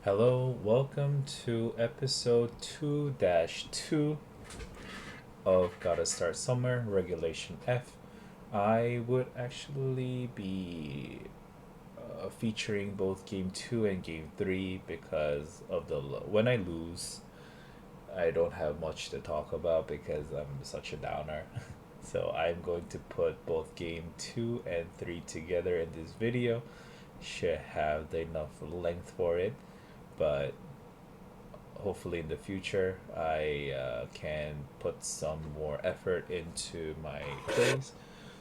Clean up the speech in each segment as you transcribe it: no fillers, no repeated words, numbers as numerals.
Hello, welcome to episode 2-2 of Gotta Start Somewhere, Regulation F. I would actually be featuring both Game 2 and Game 3 because of when I lose, I don't have much to talk about because I'm such a downer. So I'm going to put both Game 2 and 3 together in this video. Should have the enough length for it, but hopefully in the future I can put some more effort into my plays,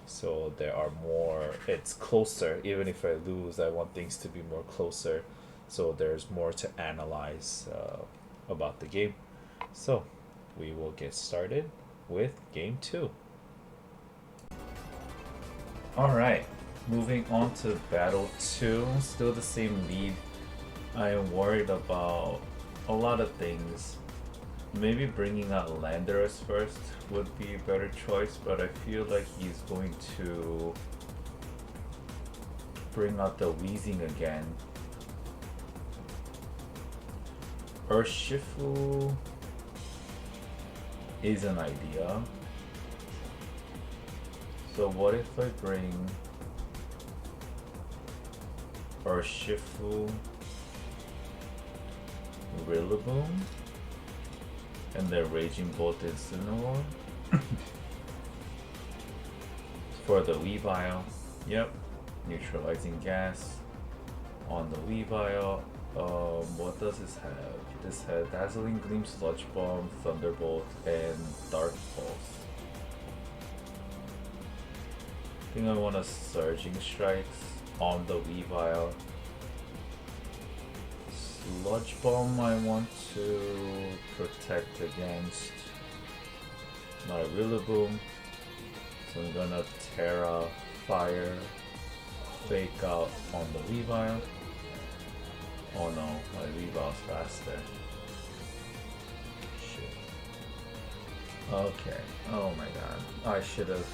so there are more, it's closer. Even if I lose, I want things to be more closer, so there's more to analyze about the game. So we will get started with game 2. All right, moving on to battle 2. Still the same lead. I am worried about a lot of things. Maybe bringing out Landorus first would be a better choice, but I feel like he's going to bring out the Wheezing again. Urshifu is an idea. So what if I bring Urshifu, Rillaboom, and then Raging Bolt Incineroar for the Weavile. Yep, neutralizing gas on the Weavile. What does this have? This has Dazzling Gleam, Sludge Bomb, Thunderbolt, and Dark Pulse. I think I want a Surging Strikes on the Weavile. Sludge Bomb I want to protect against my Rillaboom, so I'm gonna Terra Fire Fake Out on the Weavile. Oh no, my Weavile's faster. Shit. Okay, oh my god, I should have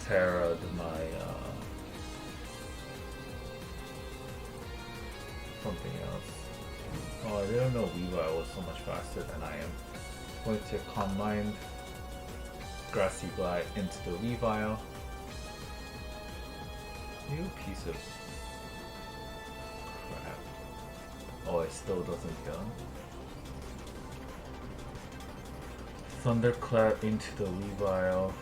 Terra'd my something else. Oh, I didn't know Weavile was so much faster than I am. Going to Calm Mind, Grassy Glide into the Weavile. You piece of crap. Oh, it still doesn't kill. Thunderclap into the Weavile.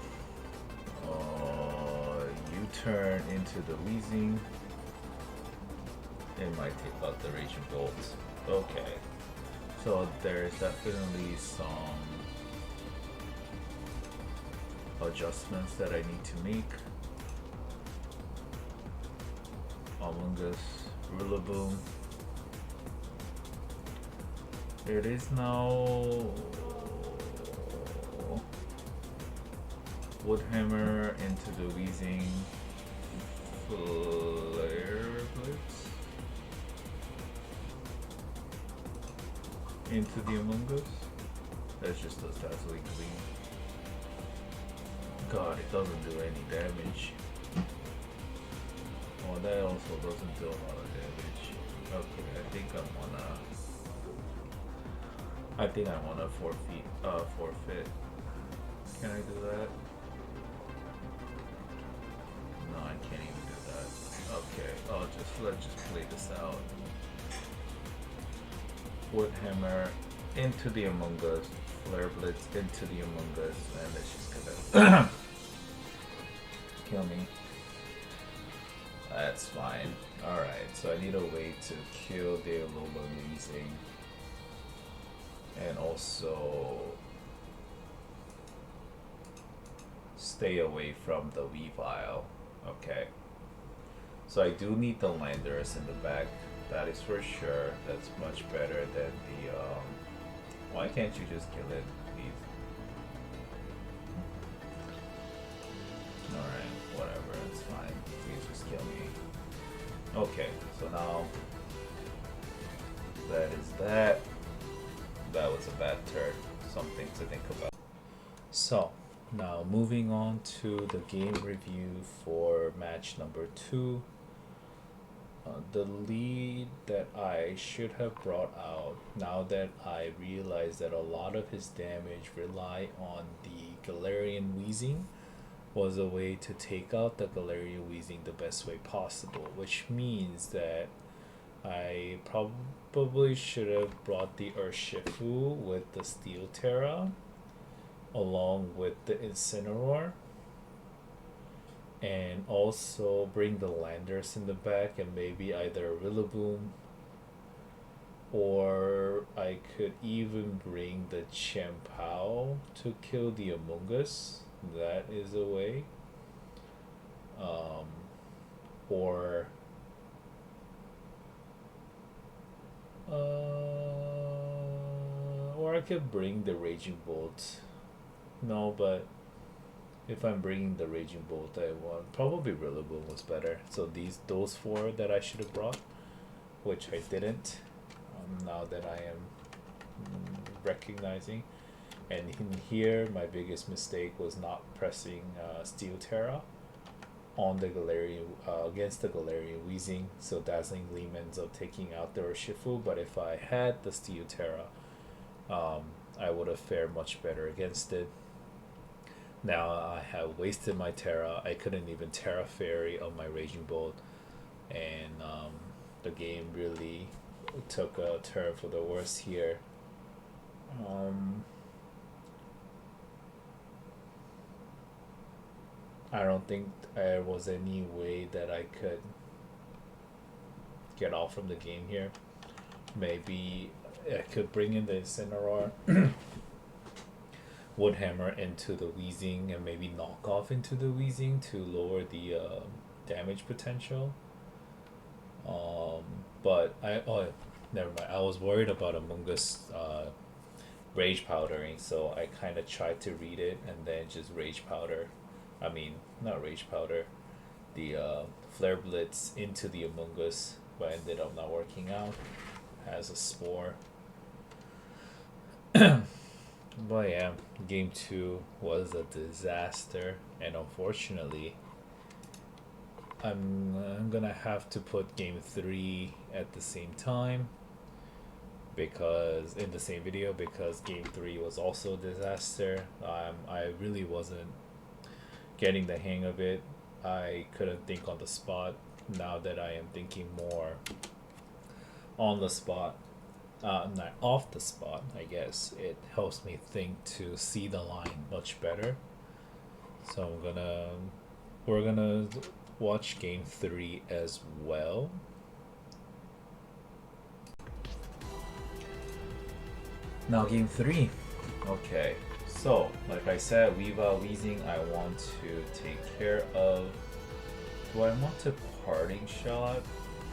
U-turn into the Wheezing. It might take out the Raging Bolt. Okay. So there's definitely some adjustments that I need to make. Among Us, Rillaboom. It is now Woodhammer into the Wheezing, Flare Blitz into the Among Us. That's just a Dazzling Gleam. God, it doesn't do any damage. Oh, that also doesn't do a lot of damage. Okay, I think I wanna forfeit. Can I do that? No, I can't even do that. Okay, let's just play this out. Woodhammer into the Among Us, Flare Blitz into the Among Us, and it's just gonna kill me. That's fine. Alright, so I need a way to kill the Alola Wheezing. And also stay away from the Weavile. Okay. So I do need the Landorus in the back. That is for sure. That's much better than the why can't you just kill it, please? Alright, whatever, it's fine. Please just kill me. Okay, so now that is that. That was a bad turn. Something to think about. So now moving on to the game review for match number 2. the lead that I should have brought out, now that I realize that a lot of his damage rely on the Galarian Wheezing, was a way to take out the Galarian Wheezing the best way possible, which means that I probably should have brought the Urshifu with the Steel Terra along with the Incineroar, and also bring the Landers in the back and maybe either a Rillaboom, or I could even bring the Chien-Pao to kill the Amoonguss. That is a way. Um, or I could bring the Raging Bolt. No, but if I'm bringing the Raging Bolt, I want probably Rillaboom was better. So those four that I should have brought, which I didn't. Now that I am recognizing, and in here my biggest mistake was not pressing Steel Terra on the Galarian against the Galarian Wheezing, so Dazzling Gleam ends up taking out the Urshifu. But if I had the Steel Terra, I would have fared much better against it. Now I have wasted my Terra. I couldn't even Terra Fairy on my Raging Bolt, and the game really took a turn for the worse here. I don't think there was any way that I could get off from the game here. Maybe I could bring in the Incineroar, Woodhammer into the Wheezing, and maybe knock off into the Wheezing to lower the damage potential. But never mind. I was worried about Amoonguss Rage Powdering, so I kind of tried to read it and then just Rage Powder. I mean, not Rage Powder, the Flare Blitz into the Amoonguss, but ended up not working out as a Spore. But yeah, game 2 was a disaster, and unfortunately, I'm gonna have to put game 3 at the same time, because in the same video, because game 3 was also a disaster. I really wasn't getting the hang of it. I couldn't think on the spot. Now that I am thinking more on the spot, not off the spot, I guess it helps me think to see the line much better. So we're gonna watch game 3 as well. Now game 3. Okay, so like I said, Weezing I want to take care of. Do I want to Parting Shot?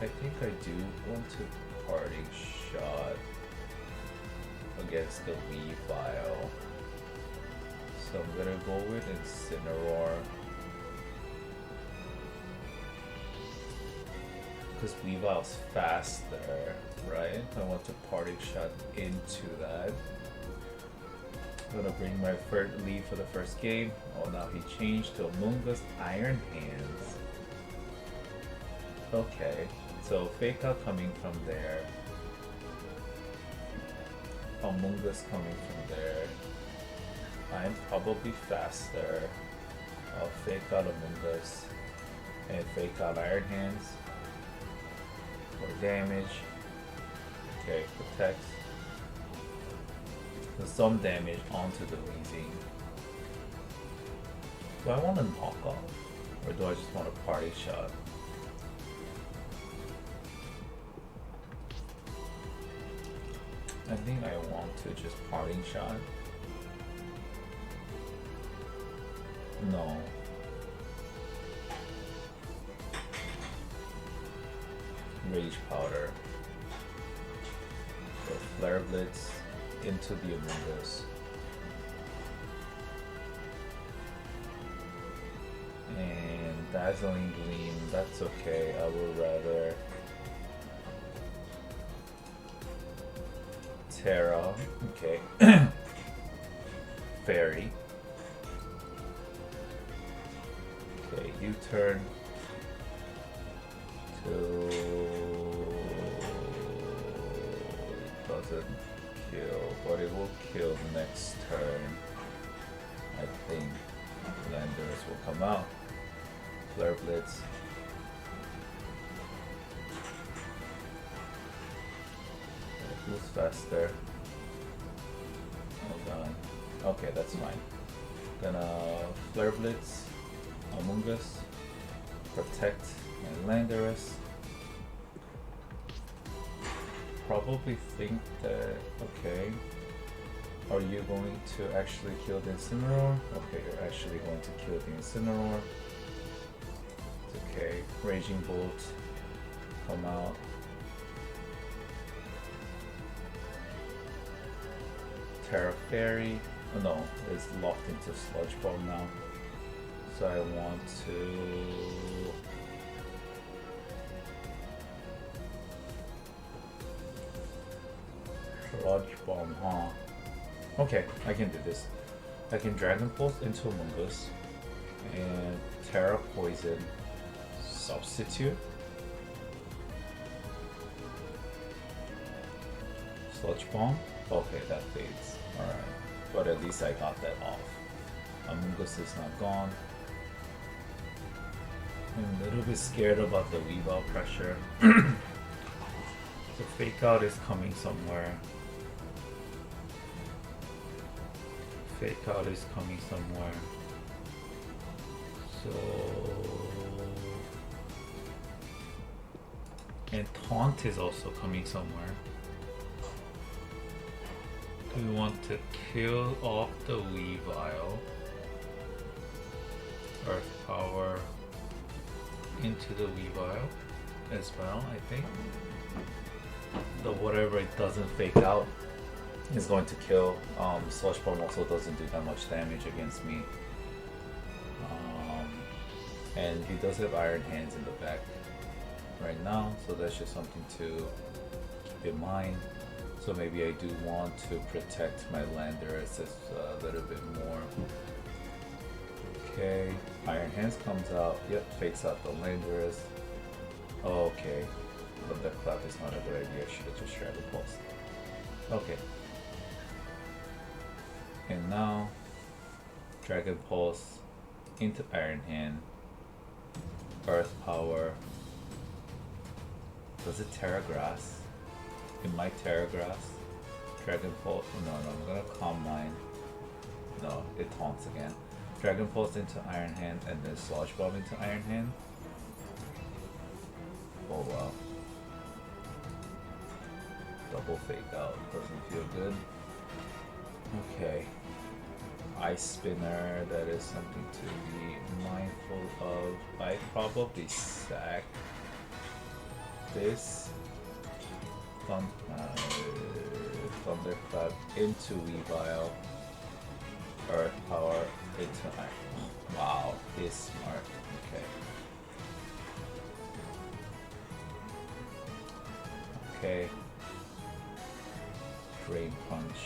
I think I do want to Parting Shot against the Weavile. So I'm gonna go with Incineroar, because Weavile's faster, right? I want to Parting Shot into that. I'm gonna bring my third lead for the first game. Oh, now he changed to Amoonguss Iron Hands. Okay, so Fake Out coming from there. Amoonguss coming from there. I'm probably faster. I'll Fake Out Amoonguss and Fake Out Iron Hands for damage. Okay, protects. So some damage onto the Weezing. Do I want to knock off, or do I just want a Party Shot? I think I want to just Parting Shot. No. Rage Powder. So Flare Blitz into the Amoonguss. And Dazzling Gleam, that's okay. I would rather Terra. Okay. Fairy. Okay, U-turn to doesn't kill, but it will kill next turn. I think Landers will come out. Flare Blitz. Who's faster? Hold on. Okay, that's fine. Gonna Flare Blitz, Among Us, Protect, and Landorus. Probably think that, okay, are you going to actually kill the Incineroar? Okay, you're actually going to kill the Incineroar. It's okay. Raging Bolt, come out. Terra Fairy, oh no, it's locked into Sludge Bomb now. So I want to Sludge Bomb, huh? Okay, I can do this. I can Dragon Pulse into Mungus and Terra Poison substitute. Sludge Bomb. Okay, that fades. Alright. But at least I got that off. Amoonguss is not gone. I'm a little bit scared about the Weavile pressure. The Fake Out is coming somewhere. Fake Out is coming somewhere. So... and Taunt is also coming somewhere. We want to kill off the Weavile. Earth Power into the Weavile as well, I think. So whatever it doesn't fake out is going to kill. Sludge Bomb also doesn't do that much damage against me. And he does have Iron Hands in the back right now, so that's just something to keep in mind. So maybe I do want to protect my Landorus a little bit more. Okay, Iron Hands comes out. Yep, fakes out the Landorus. Oh, okay, but that clap is not a good idea. I should have just Dragon Pulse. Okay. And now, Dragon Pulse into Iron Hand. Earth Power. Does it Terra Grass? It might Terra Grass. Dragon Pulse. No, I'm gonna Calm Mind. No, it taunts again. Dragon Pulse into Iron Hand and then Sludge Bomb into Iron Hand. Oh wow. Double Fake Out. Doesn't feel good. Okay. Ice Spinner, that is something to be mindful of. I probably sack this. Thunderclap into Weavile. Earth Power into Iron. Wow, he's smart. Okay. Okay. Drain Punch.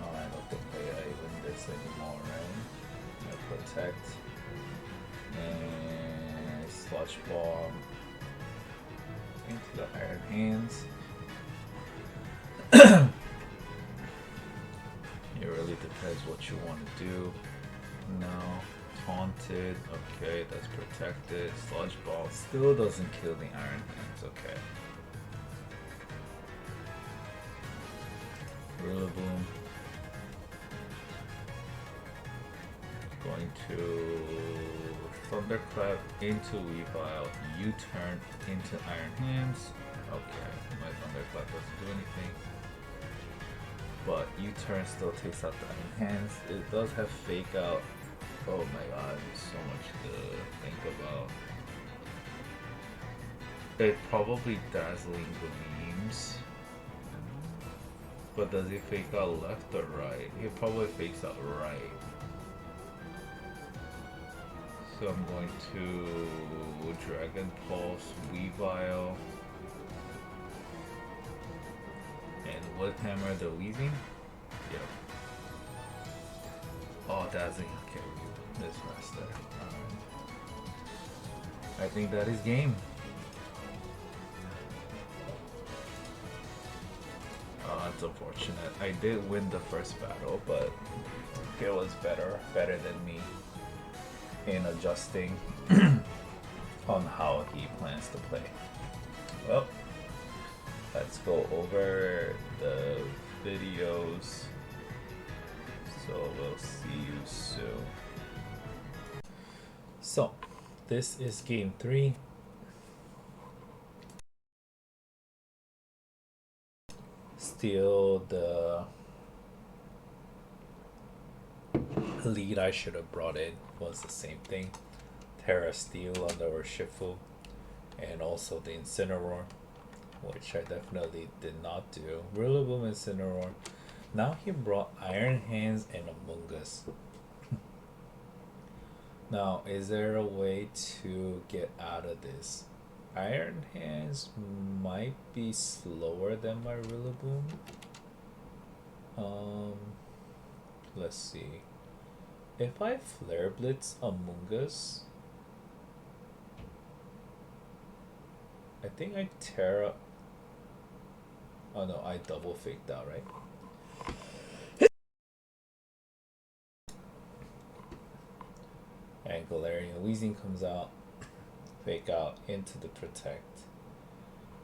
Oh, I don't think I even this anymore, right? Protect. And Sludge Bomb into the Iron Hands. It really depends what you want to do. No. Taunted. Okay, that's protected. Sludge Ball still doesn't kill the Iron Hands. Okay. Rillaboom. Going to Thunderclap into Weavile. U-turn into Iron Hands. Okay, my Thunderclap doesn't do anything. But U-turn still takes out the Iron Hands. It does have Fake Out. Oh my god, there's so much to think about. It probably Dazzling Gleams. But does he Fake Out left or right? He probably fakes out right. So I'm going to Dragon Pulse, Weavile, and Wood Hammer the Weaving. Yep. Oh, Dazzling. Okay, this master. Alright. I think that is game. That's unfortunate. I did win the first battle, but it was better than me in adjusting on how he plans to play. Well, let's go over the videos. So we'll see you soon. So, this is game 3. Still the lead I should have brought in was the same thing. Terra Steel on the Urshifu, and also the Incineroar, which I definitely did not do. Rillaboom, Incineroar. Now he brought Iron Hands and Amoonguss. Now, is there a way to get out of this? Iron Hands might be slower than my Rillaboom. Let's see. If I Flare Blitz Amoonguss, I think I Terra. Oh no, I double faked out, right? And Galarian Weezing comes out, fake out into the Protect.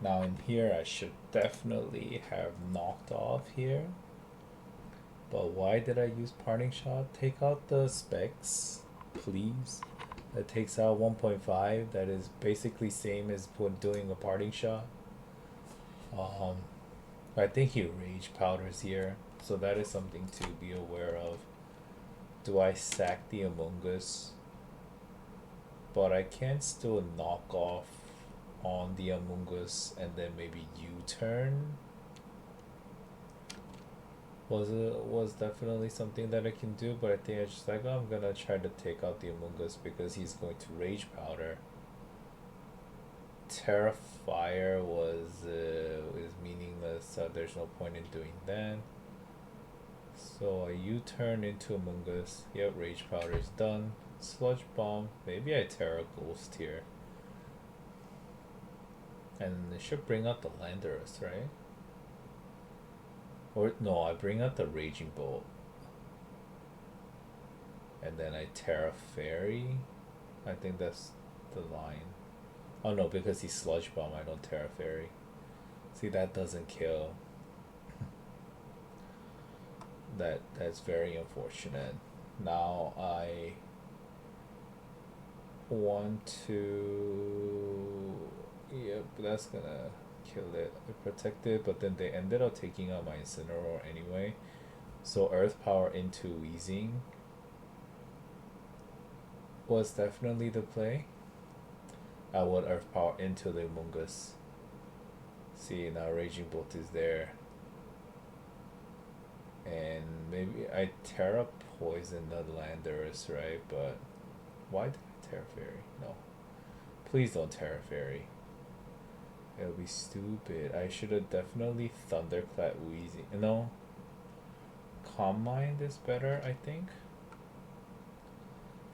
Now in here I should definitely have knocked off here. But why did I use Parting Shot? Take out the specs, please. That takes out 1.5. That is basically same as doing a Parting Shot. I think he Rage Powders here, so that is something to be aware of. Do I sack the Amoonguss? But I can still knock off on the Amoonguss and then maybe U-turn. Was definitely something that I can do, but I think I just like, oh, I'm gonna try to take out the Amoonguss because he's going to Rage Powder. Terra Fire is meaningless, so there's no point in doing that. So I U-turn into Amoonguss. Yep, Rage Powder is done. Sludge Bomb. Maybe I Terra Ghost here. And it should bring out the Landorus, right? Or no, I bring out the Raging Bolt. And then I Terra Fairy. I think that's the line. Oh no, because he's Sludge Bomb, I don't Terra Fairy. See, that doesn't kill. That's very unfortunate. Now I want to, yep, that's gonna kill it. I protected, but then they ended up taking out my Incineroar anyway. So Earth Power into Weezing was definitely the play. I would Earth Power into the Amoonguss. See, now Raging Bolt is there. And maybe I Terra Poison the Landorus, right? But why did I Terra Fairy? No. Please don't Terra Fairy. It'll be stupid. I should have definitely Thunderclap Weezing. No. Calm Mind is better, I think.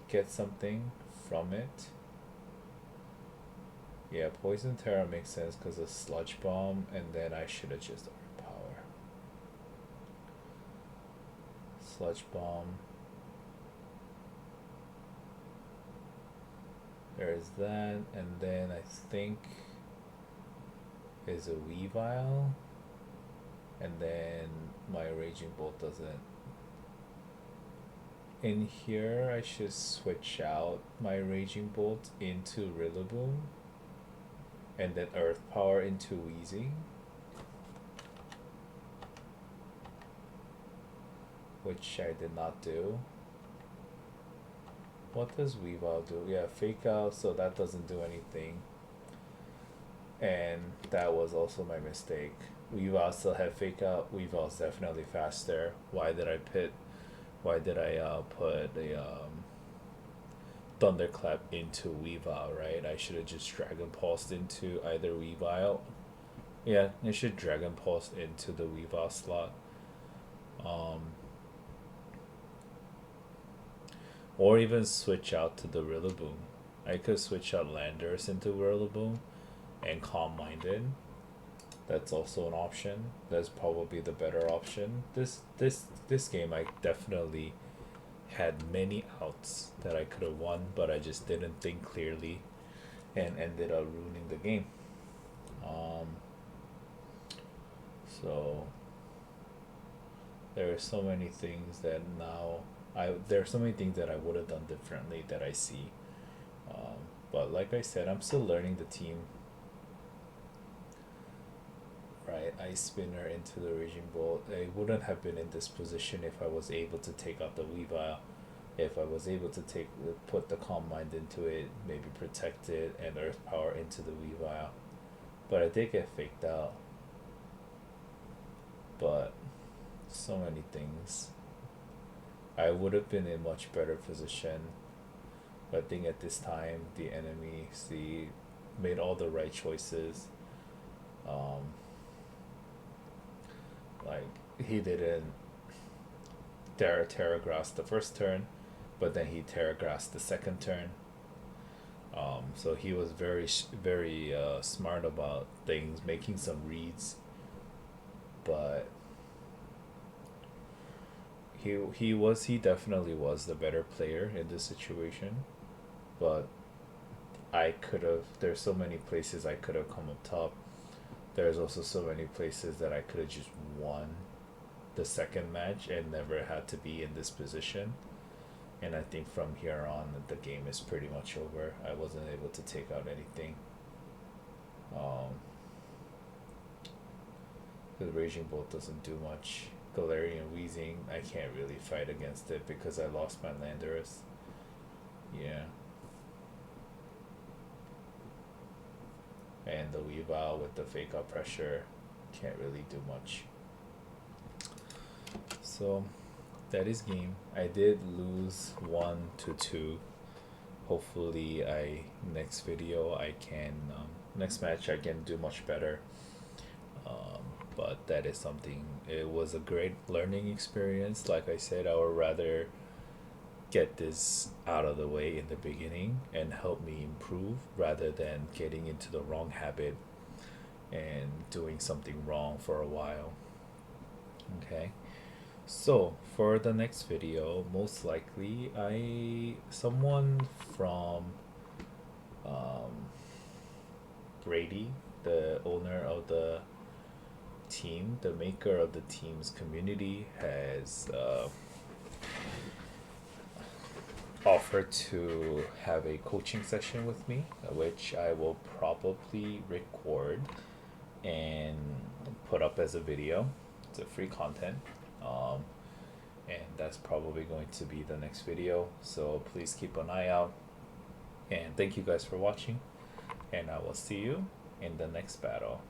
Get something from it. Yeah, Poison Terra makes sense because of Sludge Bomb, and then I should have just Earth Power. Sludge Bomb. There's that, and then I think is a Weavile, and then my Raging Bolt doesn't. In here, I should switch out my Raging Bolt into Rillaboom, and then Earth Power into Weezing, which I did not do. What does Weavile do? Yeah, Fake Out, so that doesn't do anything. And that was also my mistake. Weavile still had Fake Out. Weavile's definitely faster. Why did I put the Thunderclap into Weavile, right? I should have just Dragon Pulsed into either Weavile. Yeah, I should Dragon Pulse into the Weavile slot. Or even switch out to the Rillaboom. I could switch out Landorus into Rillaboom and Calm Minded. That's also an option. That's probably the better option. This game, I definitely had many outs that I could have won, but I just didn't think clearly and ended up ruining the game. Um, so there are so many things that now there are so many things that I would have done differently that I see. Um, but like I said, I'm still learning the team. Right, Ice Spinner into the Raging Bolt. I wouldn't have been in this position if I was able to take out the Weavile. If I was able to put the Calm Mind into it, maybe protect it, and Earth Power into the Weavile. But I did get faked out. But so many things. I would have been in much better position. But I think at this time the enemy made all the right choices. Um, like he didn't Terra Grass the first turn, but then he Terra Grass the second turn. So he was very smart about things, making some reads, but he definitely was the better player in this situation. But I could have. There's so many places I could have come up top. There's also so many places that I could have just won the second match and never had to be in this position. And I think from here on, the game is pretty much over. I wasn't able to take out anything. The Raging Bolt doesn't do much. Galarian Wheezing, I can't really fight against it because I lost my Landorus. Yeah. And the Weavile with the fake out pressure can't really do much. So that is game. I did lose 1-2. Hopefully next video I can next match I can do much better. But that is something. It was a great learning experience. Like I said, I would rather get this out of the way in the beginning and help me improve rather than getting into the wrong habit and doing something wrong for a while. Okay, so for the next video, most likely someone from Brady, the owner of the team, the maker of the team's community, has offered to have a coaching session with me, which I will probably record and put up as a video. It's a free content. And that's probably going to be the next video. So please keep an eye out. And thank you guys for watching. And I will see you in the next battle.